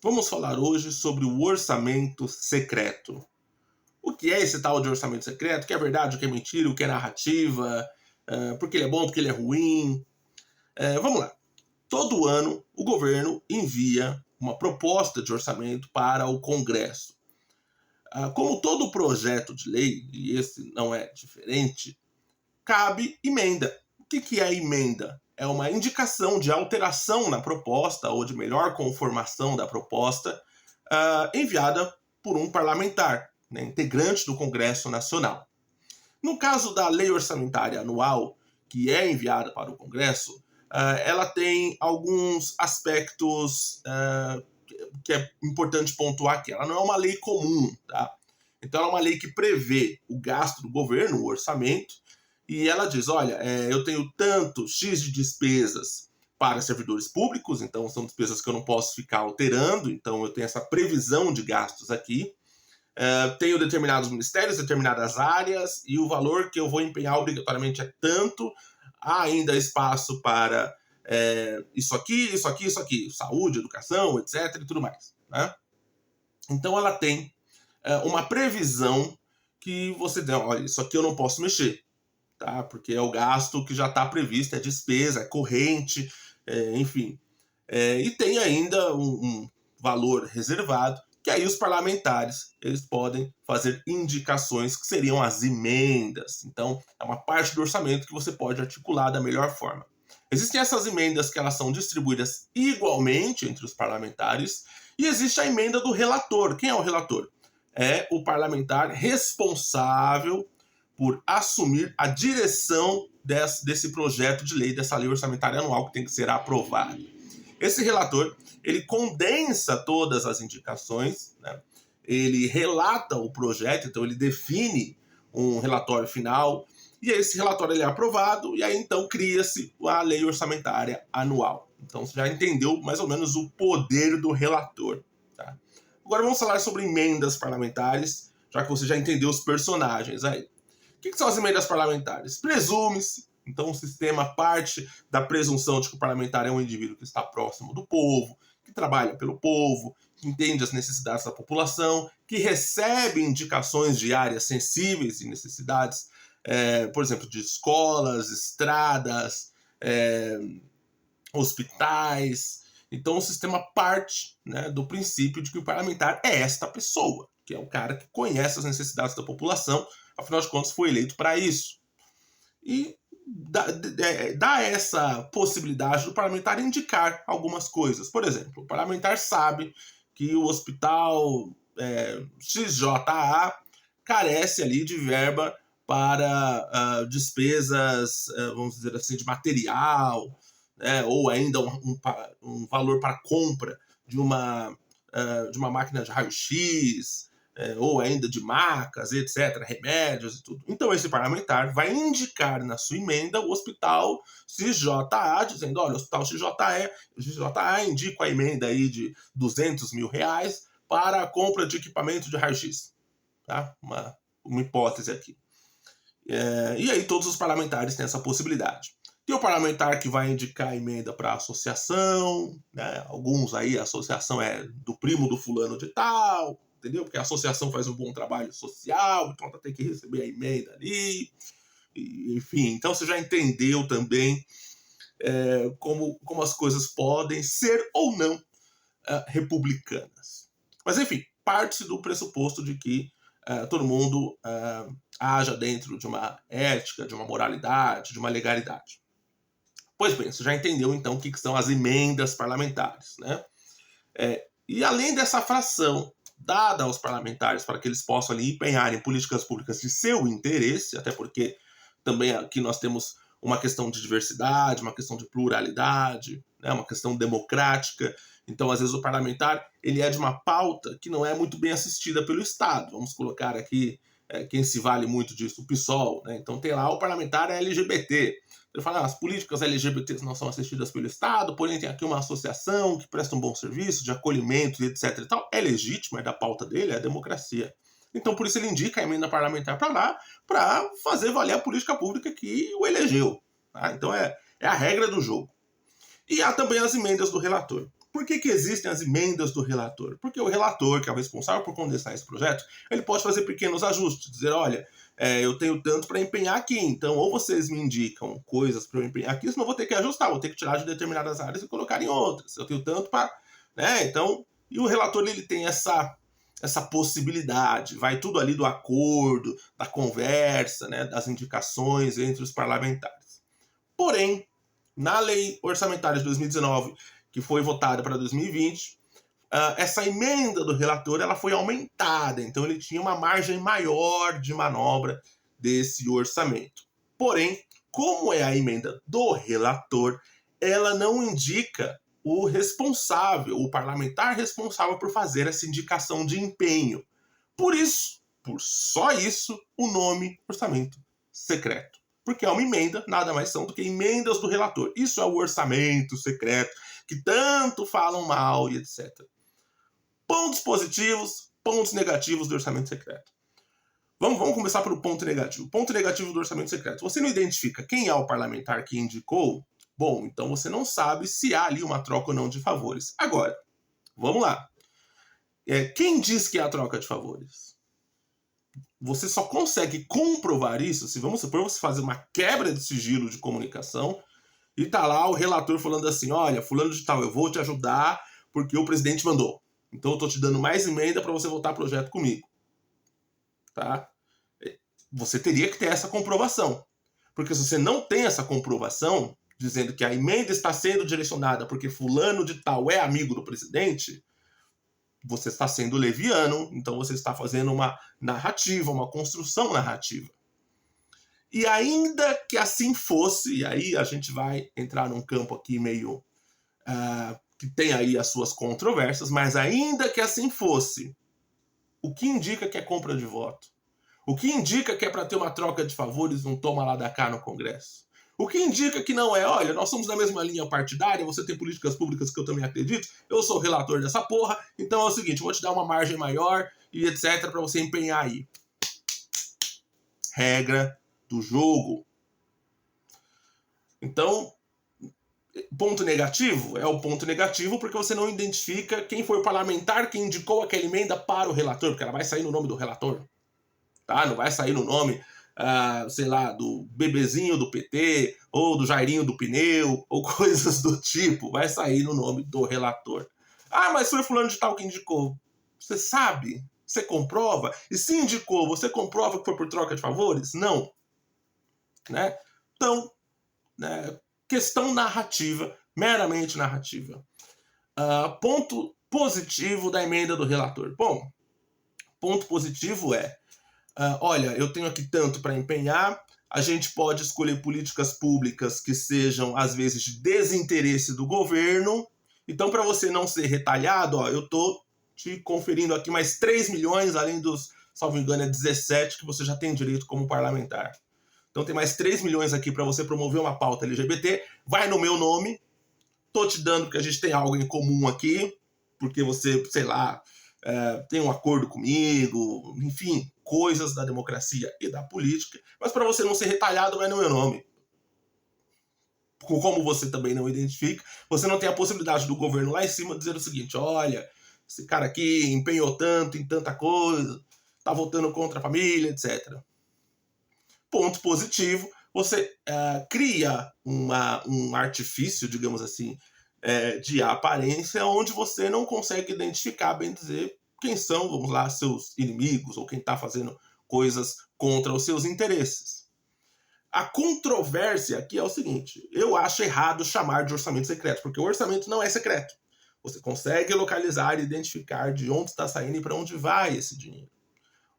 Vamos falar hoje sobre o orçamento secreto. O que é esse tal de orçamento secreto? O que é verdade, o que é mentira, o que é narrativa, por que ele é bom, por que ele é ruim. Vamos lá. Todo ano, o governo envia uma proposta de orçamento para o Congresso. Como todo projeto de lei, e esse não é diferente, cabe emenda. O que é emenda? É uma indicação de alteração na proposta ou de melhor conformação da proposta enviada por um parlamentar, né, integrante do Congresso Nacional. No caso da lei orçamentária anual, que é enviada para o Congresso, ela tem alguns aspectos que é importante pontuar aqui. Ela não é uma lei comum, tá? Então, ela é uma lei que prevê o gasto do governo, o orçamento, e ela diz, olha, eu tenho tanto X de despesas para servidores públicos, então são despesas que eu não posso ficar alterando, então eu tenho essa previsão de gastos aqui. Tenho determinados ministérios, determinadas áreas, e o valor que eu vou empenhar obrigatoriamente é tanto. Há ainda espaço para isso aqui, isso aqui, isso aqui, saúde, educação, etc. e tudo mais. Né? Então ela tem uma previsão que você tem, olha, isso aqui eu não posso mexer, tá? Porque é o gasto que já está previsto, é despesa, é corrente, enfim. E tem ainda um valor reservado, que aí os parlamentares eles podem fazer indicações que seriam as emendas. Então, é uma parte do orçamento que você pode articular da melhor forma. Existem essas emendas que elas são distribuídas igualmente entre os parlamentares, e existe a emenda do relator. Quem é o relator? É o parlamentar responsável por assumir a direção desse projeto de lei, dessa lei orçamentária anual que tem que ser aprovada. Esse relator, ele condensa todas as indicações, né? Ele relata o projeto, então ele define um relatório final, e esse relatório ele é aprovado, e aí então cria-se a lei orçamentária anual. Então você já entendeu mais ou menos o poder do relator. Tá? Agora vamos falar sobre emendas parlamentares, já que você já entendeu os personagens aí. O que são as emendas parlamentares? Presume-se, então o sistema parte da presunção de que o parlamentar é um indivíduo que está próximo do povo, que trabalha pelo povo, que entende as necessidades da população, que recebe indicações de áreas sensíveis e necessidades, por exemplo, de escolas, estradas, hospitais. Então o sistema parte, né, do princípio de que o parlamentar é esta pessoa, que é o cara que conhece as necessidades da população, afinal de contas foi eleito para isso. E dá essa possibilidade do parlamentar indicar algumas coisas. Por exemplo, o parlamentar sabe que o hospital XJA carece ali de verba para despesas, vamos dizer assim, de material, ou ainda um valor para compra de uma máquina de raio-x, ou ainda de macas, etc., remédios e tudo. Então esse parlamentar vai indicar na sua emenda o hospital XJA, dizendo, olha, o hospital XJA indica a emenda aí de R$200 mil para a compra de equipamento de raio-x. Tá? Uma hipótese aqui. E aí todos os parlamentares têm essa possibilidade. Tem o parlamentar que vai indicar a emenda para a associação, né? Alguns aí, a associação é do primo do fulano de tal, entendeu? Porque a associação faz um bom trabalho social, então ela tem que receber a emenda ali. Enfim, então você já entendeu também como as coisas podem ser ou não republicanas. Mas enfim, parte-se do pressuposto de que todo mundo haja dentro de uma ética, de uma moralidade, de uma legalidade. Pois bem, você já entendeu então o que são as emendas parlamentares, né? E além dessa fração dada aos parlamentares para que eles possam ali empenhar em políticas públicas de seu interesse, até porque também aqui nós temos uma questão de diversidade, uma questão de pluralidade, né, uma questão democrática. Então, às vezes, o parlamentar ele é de uma pauta que não é muito bem assistida pelo Estado. Vamos colocar aqui quem se vale muito disso, o PSOL. Né? Então, tem lá o parlamentar LGBT. Ele fala, as políticas LGBTs não são assistidas pelo Estado, porém tem aqui uma associação que presta um bom serviço de acolhimento, etc. E tal. É legítimo, é da pauta dele, é a democracia. Então, por isso ele indica a emenda parlamentar para lá, para fazer valer a política pública que o elegeu. Tá? Então, é a regra do jogo. E há também as emendas do relator. Por que existem as emendas do relator? Porque o relator, que é o responsável por condensar esse projeto, ele pode fazer pequenos ajustes, dizer, olha, eu tenho tanto para empenhar aqui, então ou vocês me indicam coisas para eu empenhar aqui, senão eu vou ter que ajustar, vou ter que tirar de determinadas áreas e colocar em outras. Eu tenho tanto para... Né? Então, e o relator ele tem essa possibilidade, vai tudo ali do acordo, da conversa, né, das indicações entre os parlamentares. Porém, na lei orçamentária de 2019, que foi votada para 2020, essa emenda do relator ela foi aumentada, então ele tinha uma margem maior de manobra desse orçamento. Porém, como é a emenda do relator, ela não indica o responsável, o parlamentar responsável por fazer essa indicação de empenho. Por isso, por só isso, o nome orçamento secreto. Porque é uma emenda, nada mais são do que emendas do relator. Isso é o orçamento secreto, que tanto falam mal e etc. Pontos positivos, pontos negativos do orçamento secreto. Vamos começar pelo ponto negativo. Ponto negativo do orçamento secreto. Você não identifica quem é o parlamentar que indicou? Bom, então você não sabe se há ali uma troca ou não de favores. Agora, vamos lá. Quem diz que é a troca de favores? Você só consegue comprovar isso se, vamos supor, você fazer uma quebra de sigilo de comunicação e tá lá o relator falando assim, olha, fulano de tal, eu vou te ajudar porque o presidente mandou. Então eu tô te dando mais emenda para você votar projeto comigo. Tá? Você teria que ter essa comprovação. Porque se você não tem essa comprovação, dizendo que a emenda está sendo direcionada porque fulano de tal é amigo do presidente, você está sendo leviano, então você está fazendo uma narrativa, uma construção narrativa. E ainda que assim fosse, e aí a gente vai entrar num campo aqui meio... que tem aí as suas controvérsias, mas ainda que assim fosse, o que indica que é compra de voto? O que indica que é para ter uma troca de favores, um toma lá da cá no Congresso? O que indica que não é, olha, nós somos da mesma linha partidária, você tem políticas públicas que eu também acredito, eu sou o relator dessa porra, então é o seguinte, eu vou te dar uma margem maior e etc para você empenhar aí. Regra do jogo. Então, ponto negativo é o ponto negativo porque você não identifica quem foi o parlamentar que indicou aquela emenda para o relator, porque ela vai sair no nome do relator. Tá? Não vai sair no nome, sei lá, do bebezinho do PT, ou do Jairinho do pneu, ou coisas do tipo. Vai sair no nome do relator. Ah, mas foi fulano de tal que indicou. Você sabe? Você comprova? E se indicou, você comprova que foi por troca de favores? Não. Né? Então, né, questão narrativa, meramente narrativa. Ponto positivo da emenda do relator. Bom, ponto positivo é olha, eu tenho aqui tanto para empenhar, a gente pode escolher políticas públicas que sejam, às vezes, de desinteresse do governo. Então, para você não ser retalhado, eu estou te conferindo aqui mais 3 milhões, além dos, salvo engano, 17 que você já tem direito como parlamentar. Então, tem mais 3 milhões aqui para você promover uma pauta LGBT. Vai no meu nome. Estou te dando porque a gente tem algo em comum aqui, porque você, sei lá, tem um acordo comigo, enfim, coisas da democracia e da política, mas para você não ser retalhado, vai no meu nome. Como você também não identifica, você não tem a possibilidade do governo lá em cima dizer o seguinte, olha, esse cara aqui empenhou tanto em tanta coisa, tá votando contra a família, etc. Ponto positivo, você cria um artifício, digamos assim, de aparência, onde você não consegue identificar, bem dizer, quem são, vamos lá, seus inimigos, ou quem está fazendo coisas contra os seus interesses. A controvérsia aqui é o seguinte, eu acho errado chamar de orçamento secreto, porque o orçamento não é secreto. Você consegue localizar e identificar de onde está saindo e para onde vai esse dinheiro.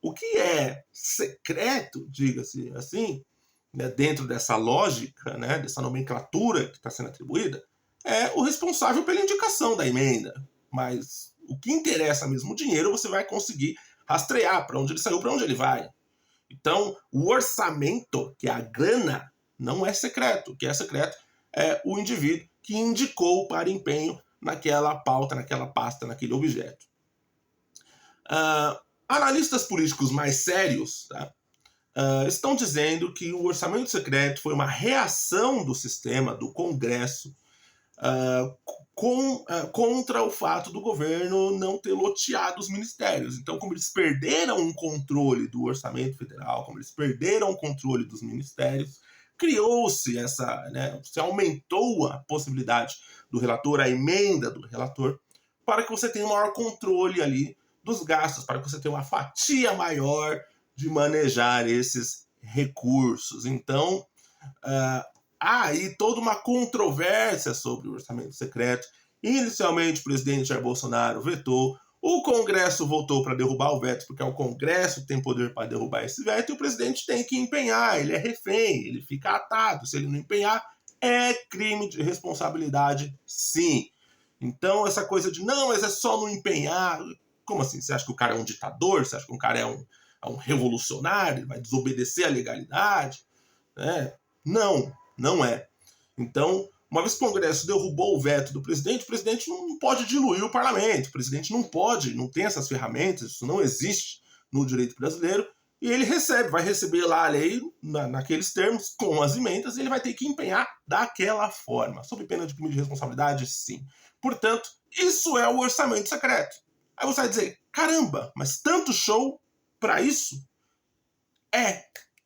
O que é secreto, diga-se assim, né, dentro dessa lógica, né, dessa nomenclatura que está sendo atribuída, é o responsável pela indicação da emenda. Mas o que interessa mesmo, o dinheiro, você vai conseguir rastrear para onde ele saiu, para onde ele vai. Então, o orçamento, que é a grana, não é secreto. O que é secreto é o indivíduo que indicou para empenho naquela pauta, naquela pasta, naquele objeto. Analistas políticos mais sérios, tá, estão dizendo que o orçamento secreto foi uma reação do sistema, do Congresso, contra o fato do governo não ter loteado os ministérios. Então, como eles perderam o controle do orçamento federal, como eles perderam o controle dos ministérios, criou-se se aumentou a possibilidade do relator, a emenda do relator, para que você tenha um maior controle ali dos gastos, para que você tenha uma fatia maior de manejar esses recursos. Então, há aí toda uma controvérsia sobre o orçamento secreto. Inicialmente, o presidente Jair Bolsonaro vetou, o Congresso votou para derrubar o veto, porque é o Congresso que tem poder para derrubar esse veto, e o presidente tem que empenhar, ele é refém, ele fica atado. Se ele não empenhar, é crime de responsabilidade, sim. Então, essa coisa de, não, mas é só não empenhar. Como assim? Você acha que o cara é um ditador? Você acha que o cara é um revolucionário? Ele vai desobedecer à legalidade? Não, não é. Então, uma vez que o Congresso derrubou o veto do presidente, o presidente não pode diluir o parlamento, o presidente não pode, não tem essas ferramentas, isso não existe no direito brasileiro, e ele vai receber lá a lei naqueles termos, com as emendas, e ele vai ter que empenhar daquela forma, sob pena de crime de responsabilidade, sim. Portanto, isso é o orçamento secreto. Aí você vai dizer, caramba, mas tanto show para isso?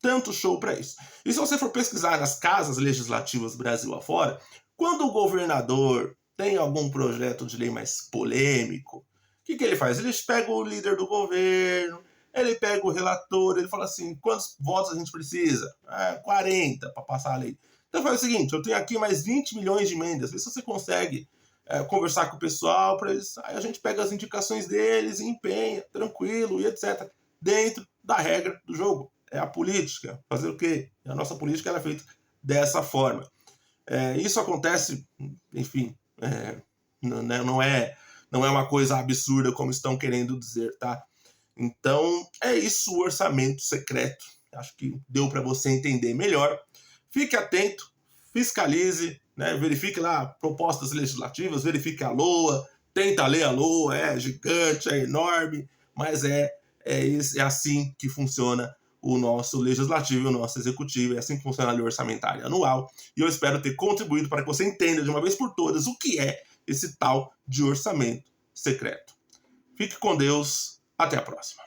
Tanto show para isso. E se você for pesquisar nas casas legislativas Brasil afora, quando o governador tem algum projeto de lei mais polêmico, o que ele faz? Ele pega o líder do governo, ele pega o relator, ele fala assim, quantos votos a gente precisa? 40 para passar a lei. Então faz o seguinte, eu tenho aqui mais 20 milhões de emendas, vê se você consegue conversar com o pessoal, para eles, aí a gente pega as indicações deles e empenha, tranquilo e etc. Dentro da regra do jogo. É a política. Fazer o quê? A nossa política ela é feita dessa forma. Isso acontece, enfim, não é uma coisa absurda como estão querendo dizer, tá? Então, é isso o orçamento secreto. Acho que deu para você entender melhor. Fique atento, fiscalize, verifique lá propostas legislativas, verifique a LOA, tenta ler a LOA, é gigante, é enorme, mas é assim que funciona o nosso legislativo e o nosso executivo, é assim que funciona a lei orçamentária anual, e eu espero ter contribuído para que você entenda de uma vez por todas o que é esse tal de orçamento secreto. Fique com Deus, até a próxima.